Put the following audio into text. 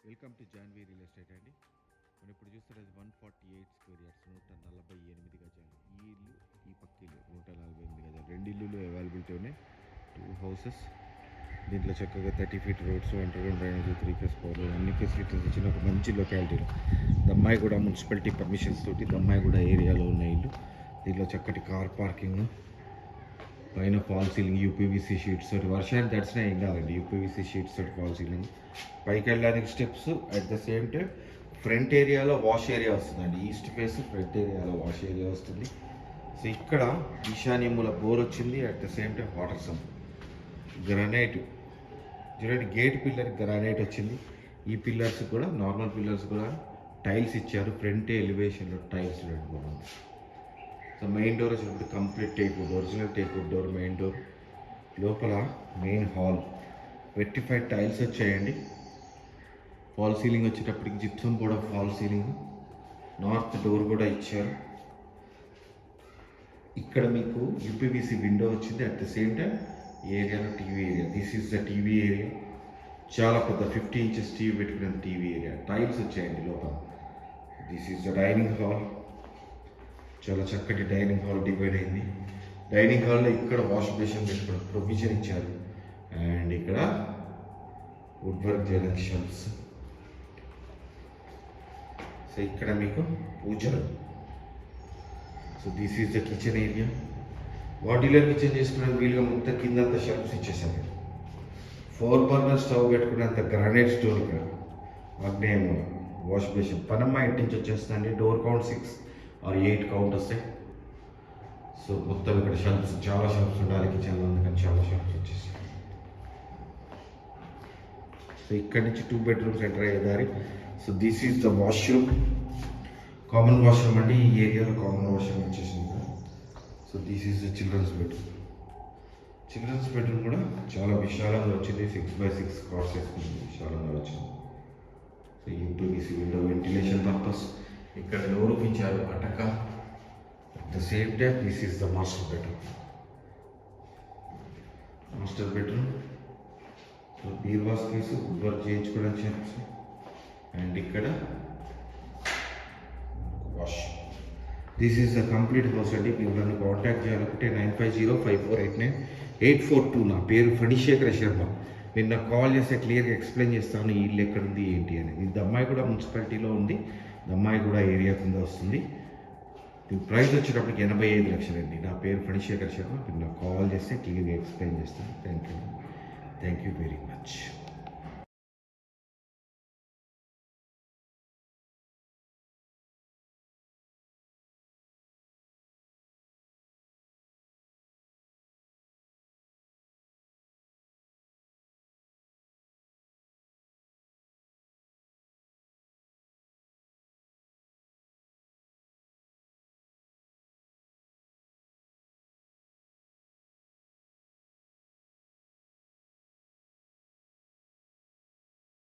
Welcome to Janhvi real estate అండి. మనం ఇప్పుడు చూస్తున్నది 148 స్క్వేర్ యార్డ్స్ 148 గజాలు. ఈ ఇల్లు ఈ పక్క ఇల్లు 148 గజాలు. రెండు ఇల్లులు అవైలబిలిటీ ఉన్నాయి. 2 హౌసెస్. దీంట్లో చక్కగా 30 feet roads, underground drainage, 3 phase power, అన్ని ఫెసిలిటీస్ ఇచ్చిన ఒక మంచి లొకాలిటీలో దమ్మాయిగూడ మున్సిపాలిటీ పర్మిషన్స్ తోటి దమ్మాయిగూడ ఏరియాలో ఉన్న ఇల్లు. దీంట్లో చక్కటి కార్ పార్కింగ్, పైన ఫాల్ సీలింగ్, యూపీవీసీ షీట్స్ తోటి, వర్షానికి తడిచినా ఏం కాదండి, యూపీవీసీ షీట్స్ తోటి ఫాల్ సీలింగ్, పైకి వెళ్ళడానికి steps, at the same time front ఏరియాలో వాష్ ఏరియా వస్తుందండి. ఈస్ట్ ఫేస్ ఫ్రంట్ ఏరియాలో వాష్ ఏరియా వస్తుంది. సో ఇక్కడ ఈశాన్య మూల బోర్ వచ్చింది, at the same time water some, granite చూడండి, గేట్ పిల్లర్ గ్రానైట్ వచ్చింది. ఈ పిల్లర్స్ కూడా నార్మల్ పిల్లర్స్ కూడా టైల్స్ ఇచ్చారు. ఫ్రంట్ ఎలివేషన్లో టైల్స్ చూడండి. సో మెయిన్ డోర్ వచ్చినప్పుడు complete teakwood, original teakwood door main door. లోపల మెయిన్ హాల్ వెట్టిఫైడ్ టైల్స్ వచ్చాయండి. ఫాల్ సీలింగ్ వచ్చేటప్పటికి జిప్సం కూడా ఫాల్ సీలింగ్. నార్త్ డోర్ కూడా ఇచ్చారు. ఇక్కడ మీకు యూపీవీసీ విండో వచ్చింది. అట్ ద సేమ్ టైం ఏరియాలో TV area. This is the TV area. చాలా పెద్ద 50 ఇంచెస్ టీవీ పెట్టుకునే టీవీ ఏరియా. టైల్స్ వచ్చాయండి లోపల. This is the dining hall. చాలా చక్కటి డైనింగ్ హాల్ డివైడ్ అయింది. డైనింగ్ హాల్లో ఇక్కడ వాష్ బేసిన్ పెట్టుకుని ప్రొవిజన్ ఇచ్చారు. అండ్ ఇక్కడ వుడ్ వర్క్ చేయడానికి షెల్ఫ్స్. సో ఇక్కడ మీకు పూజలు. So this is the kitchen area. వాటిలో కిచెన్ చేసుకోవడానికి వీలుగా మొత్తం కిందంతా షెల్ఫ్స్ ఇచ్చేసారు. 4 బర్నర్ స్టవ్ పెట్టుకునేంత గ్రానైట్ స్టోర్ ఇక్కడ. ఆగ్నేయంలో వాష్ బేసిన్ పనమ్మ ఇంటి నుంచి వచ్చేస్తుందండి. డోర్ కౌంట్ 6 or 8 కౌంట్ వస్తాయి. సో మొత్తం ఇక్కడ షెల్ఫ్స్, చాలా షెల్ఫ్స్ ఉండాలి కిచెన్లో, అందుకని చాలా షెల్ఫ్స్ వచ్చేసాయి. సో ఇక్కడ నుంచి 2 బెడ్రూమ్స్ ఎంటర్ అయ్యే దారి. So this is the washroom, common washroom అండి. ఈ ఏరియాలో కామన్ వాష్రూమ్ వచ్చేసింది. So this is the children's bedroom. Children's bedroom కూడా చాలా విశాలంగా వచ్చింది. 6x6 కార్స్ వేసుకుంది, విశాలంగా వచ్చింది. So UPVC window, ventilation purpose. ఇక్కడ డోర్ ఇచ్చారు అటక. At the same time this is the master bedroom. Master bedroom బీర్వా స్పేస్, వుడ్ వర్క్ చేయించుకోవడానికి షెల్ఫ్స్. అండ్ ఇక్కడ wash. This is the complete house అండి. మీరు నన్ను కాంటాక్ట్ చేయాలనుకుంటే 9505489842. నా పేరు ఫణిశేఖర శర్మ. నేను నాకు కాల్ చేస్తే క్లియర్గా ఎక్స్ప్లెయిన్ చేస్తాను ఈ ఇల్లు ఎక్కడుంది ఏంటి అనేది. ఇది దమ్మాయిగూడ మున్సిపాలిటీలో ఉంది, దమ్మాయిగూడ ఏరియా కింద వస్తుంది. దీని ప్రైస్ వచ్చేటప్పటికి 85 లక్షలండి. నా పేరు ఫణిశేఖర్ శర్మ. మీరు నాకు కాల్ చేస్తే క్లియర్గా ఎక్స్ప్లెయిన్ చేస్తాను. Thank you very much.